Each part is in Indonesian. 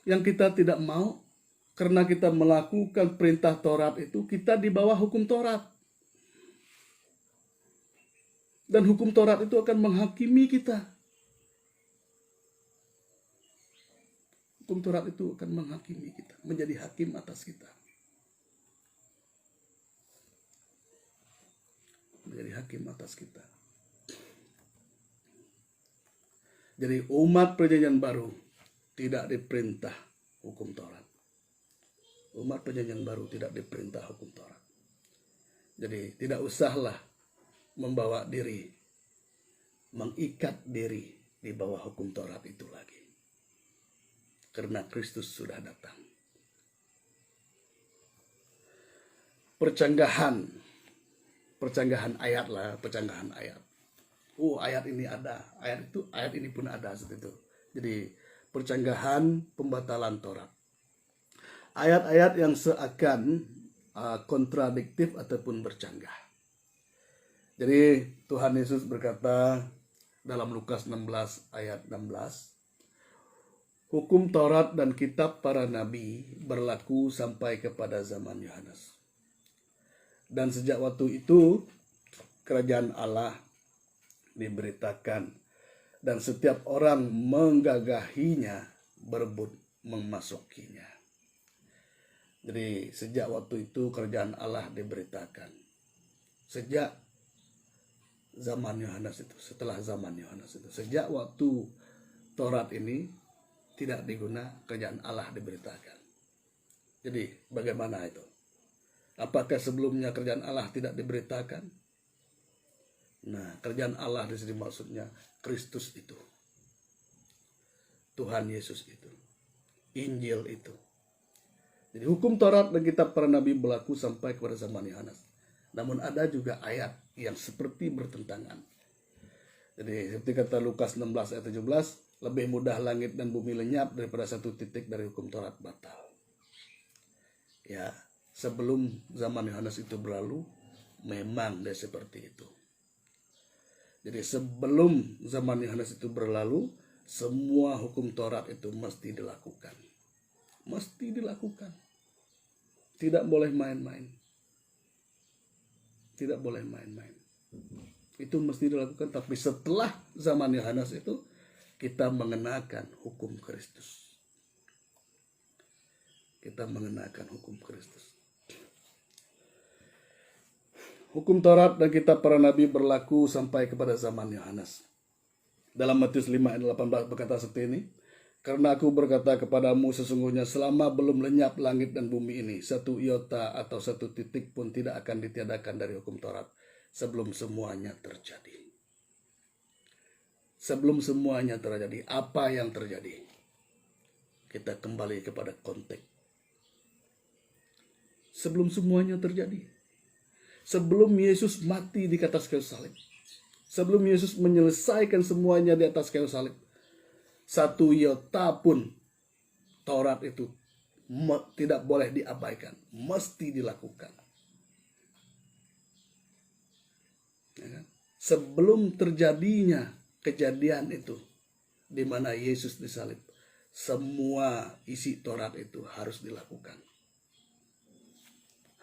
yang kita tidak mau, karena kita melakukan perintah Taurat itu, kita di bawah hukum Taurat. Dan hukum Taurat itu akan menghakimi kita. Hukum Taurat itu akan menghakimi kita, menjadi hakim atas kita. Menjadi hakim atas kita. Jadi umat perjanjian baru tidak diperintah hukum Taurat. Umat perjanjian baru tidak diperintah hukum Taurat. Jadi tidak usahlah membawa diri, mengikat diri di bawah hukum Taurat itu lagi. Karena Kristus sudah datang. Percanggahan ayat lah, percanggahan ayat. Ayat ini ada, ayat ini pun ada seperti itu. Jadi percanggahan pembatalan Taurat. Ayat-ayat yang seakan kontradiktif ataupun bercanggah. Jadi Tuhan Yesus berkata dalam Lukas 16 ayat 16, hukum Taurat dan kitab para nabi berlaku sampai kepada zaman Yohanes. Dan sejak waktu itu kerajaan Allah diberitakan dan setiap orang menggagahinya, berebut memasukinya. Jadi sejak waktu itu kerajaan Allah diberitakan. Sejak zaman Yohanes itu, setelah zaman Yohanes itu, sejak waktu Taurat ini tidak diguna, kerajaan Allah diberitakan. Jadi bagaimana itu? Apakah sebelumnya kerajaan Allah tidak diberitakan? Nah, kerajaan Allah di sini maksudnya Kristus itu, Tuhan Yesus itu, Injil itu. Jadi hukum Taurat dan kitab para nabi berlaku sampai kepada zaman Yohanes. Namun ada juga ayat yang seperti bertentangan. Jadi seperti kata Lukas 16 ayat 17, lebih mudah langit dan bumi lenyap daripada satu titik dari hukum Taurat batal. Ya, sebelum zaman Yohanes itu berlalu, memang dia seperti itu. Jadi sebelum zaman Yohanes itu berlalu, semua hukum Taurat itu mesti dilakukan. Mesti dilakukan. Tidak boleh main-main. Tidak boleh main-main. Itu mesti dilakukan. Tapi setelah zaman Yohanes itu, kita mengenakan hukum Kristus. Kita mengenakan hukum Kristus. Hukum Taurat dan kitab para nabi berlaku sampai kepada zaman Yohanes. Dalam Matius 5 ayat 18 berkata seperti ini, karena aku berkata kepadamu sesungguhnya selama belum lenyap langit dan bumi ini, satu iota atau satu titik pun tidak akan ditiadakan dari hukum Taurat sebelum semuanya terjadi. Sebelum semuanya terjadi, apa yang terjadi? Kita kembali kepada konteks. Sebelum semuanya terjadi. Sebelum Yesus mati di atas kayu salib. Sebelum Yesus menyelesaikan semuanya di atas kayu salib. Satu iota pun Taurat itu tidak boleh diabaikan. Mesti dilakukan. Ya kan? Sebelum terjadinya kejadian itu, di mana Yesus disalib, semua isi Taurat itu harus dilakukan.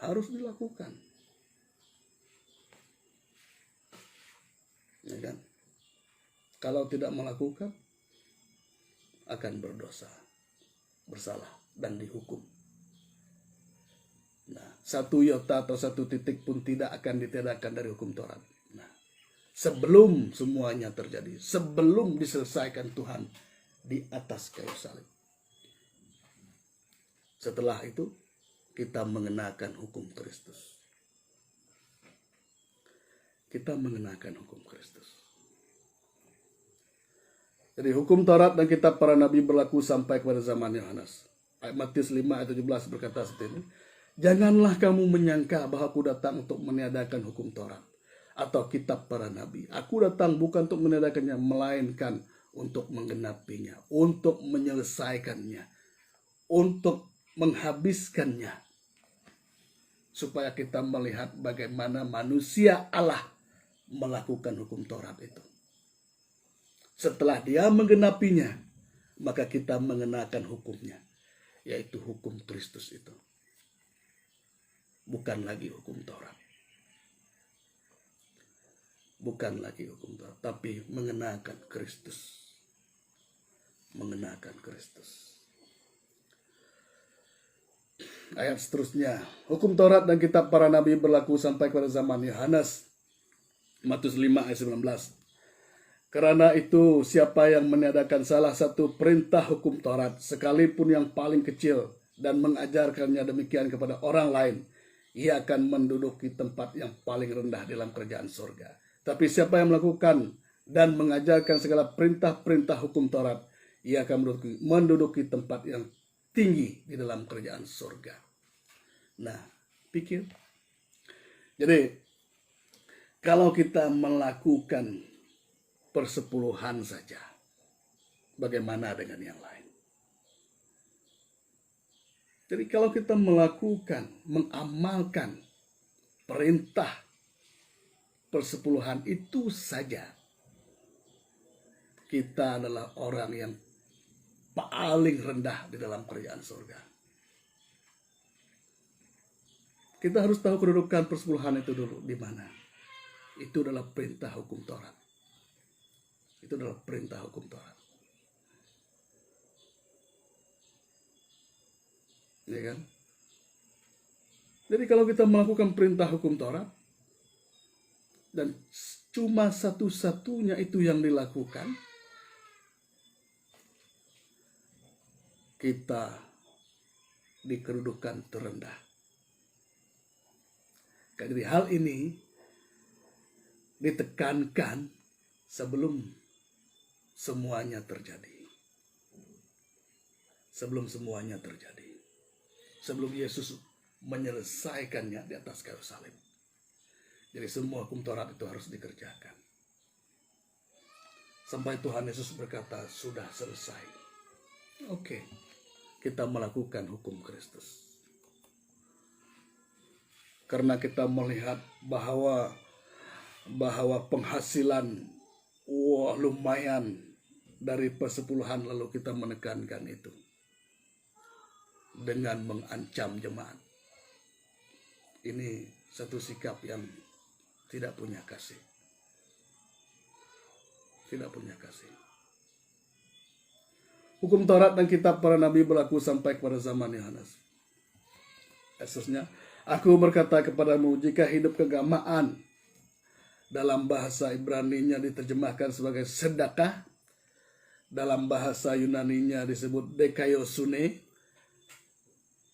Harus dilakukan. Ya kan? Kalau tidak melakukan, akan berdosa, bersalah, dan dihukum. Nah, satu iota atau satu titik pun tidak akan ditiadakan dari hukum Taurat. Nah, sebelum semuanya terjadi, sebelum diselesaikan Tuhan di atas kayu salib. Setelah itu, kita mengenakan hukum Kristus. Kita mengenakan hukum Kristus. Jadi hukum Taurat dan kitab para nabi berlaku sampai kepada zaman Yohanes. Matius 5 ayat 17 berkata seperti ini. Janganlah kamu menyangka bahwa aku datang untuk meniadakan hukum Taurat atau kitab para nabi. Aku datang bukan untuk meniadakannya, melainkan untuk menggenapinya, untuk menyelesaikannya, untuk menghabiskannya. Supaya kita melihat bagaimana manusia Allah melakukan hukum Taurat itu. Setelah dia menggenapinya, maka kita mengenakan hukumnya. yaitu hukum Kristus itu. Bukan lagi hukum Taurat. Bukan lagi hukum Taurat, tapi mengenakan Kristus. Mengenakan Kristus. Ayat seterusnya, hukum Taurat dan kitab para nabi berlaku sampai pada zaman Yohanes. Matius 5 ayat 19. Karena itu, siapa yang meniadakan salah satu perintah hukum Taurat, sekalipun yang paling kecil, dan mengajarkannya demikian kepada orang lain, ia akan menduduki tempat yang paling rendah dalam kerajaan surga. Tapi siapa yang melakukan dan mengajarkan segala perintah-perintah hukum Taurat, ia akan menduduki tempat yang tinggi di dalam kerajaan surga. Nah, pikir. Jadi, kalau kita melakukan persepuluhan saja, bagaimana dengan yang lain? Jadi kalau kita melakukan, mengamalkan perintah persepuluhan itu saja, kita adalah orang yang paling rendah di dalam kerajaan surga. Kita harus tahu kedudukan persepuluhan itu dulu di mana. Itu adalah perintah hukum Taurat. Itu adalah perintah hukum Taurat. Ya kan? Jadi kalau kita melakukan perintah hukum Taurat dan cuma satu-satunya itu yang dilakukan, kita di kedudukan terendah. Jadi hal ini ditekankan sebelum semuanya terjadi. Sebelum semuanya terjadi. Sebelum Yesus menyelesaikannya di atas kayu salib. Jadi semua hukum Taurat itu harus dikerjakan. Sampai Tuhan Yesus berkata, sudah selesai. Oke, kita melakukan hukum Kristus. Karena kita melihat bahwa penghasilan lumayan dari persepuluhan, lalu kita menekankan itu dengan mengancam jemaat. Ini satu sikap yang tidak punya kasih. Tidak punya kasih. Hukum Taurat dan kitab para nabi berlaku sampai kepada zaman Yohanes. Yesusnya, aku berkata kepadamu, jika hidup keagamaan dalam bahasa Ibraninya diterjemahkan sebagai sedekah, dalam bahasa Yunaninya disebut dekaiosune,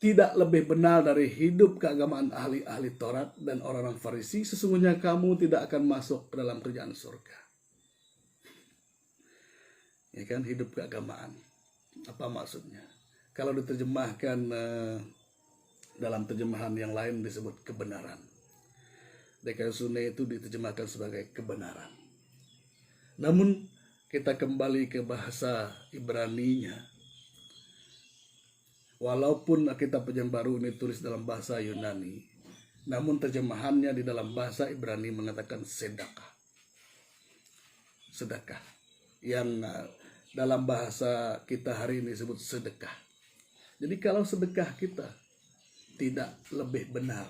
tidak lebih benar dari hidup keagamaan ahli-ahli Taurat dan orang-orang Farisi, sesungguhnya kamu tidak akan masuk ke dalam kerajaan surga. Ya kan, hidup keagamaan. Apa maksudnya? Kalau diterjemahkan dalam terjemahan yang lain disebut kebenaran. Dekaiosune itu diterjemahkan sebagai kebenaran. Namun kita kembali ke bahasa Ibraninya. Walaupun Alkitab Perjanjian Baru ini tulis dalam bahasa Yunani, namun terjemahannya di dalam bahasa Ibrani mengatakan sedekah. Sedekah. Yang dalam bahasa kita hari ini disebut sedekah. Jadi kalau sedekah kita tidak lebih benar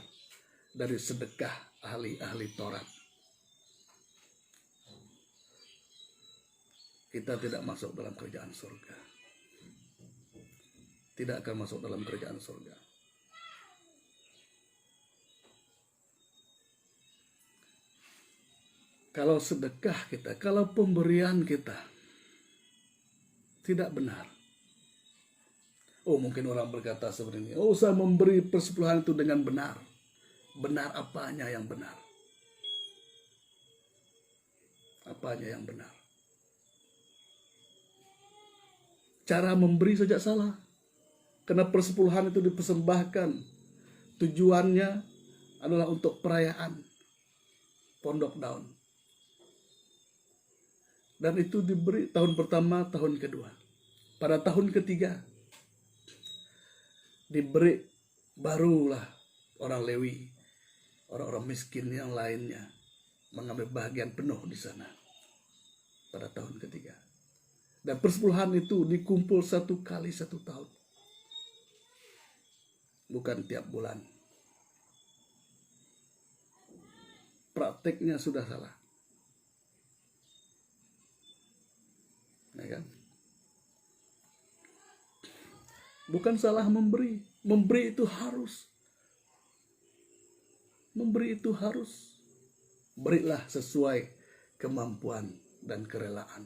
dari sedekah ahli-ahli Taurat, kita tidak masuk dalam kerajaan surga. Tidak akan masuk dalam kerajaan surga. Kalau sedekah kita, kalau pemberian kita tidak benar. Oh, mungkin orang berkata seperti ini, oh, saya memberi persepuluhan itu dengan benar. Benar apanya yang benar? Apanya yang benar? Cara memberi saja salah. Karena persepuluhan itu dipersembahkan. Tujuannya adalah untuk perayaan Pondok Daun. Dan itu diberi tahun pertama, tahun kedua. Pada tahun ketiga, diberi barulah orang Lewi, orang-orang miskin yang lainnya mengambil bagian penuh di sana pada tahun ketiga. Dan persepuluhan itu dikumpul 1 kali 1 tahun. bukan tiap bulan. Prakteknya sudah salah. Ya kan? Bukan salah memberi. Memberi itu harus. Memberi itu harus. Berilah sesuai kemampuan dan kerelaan.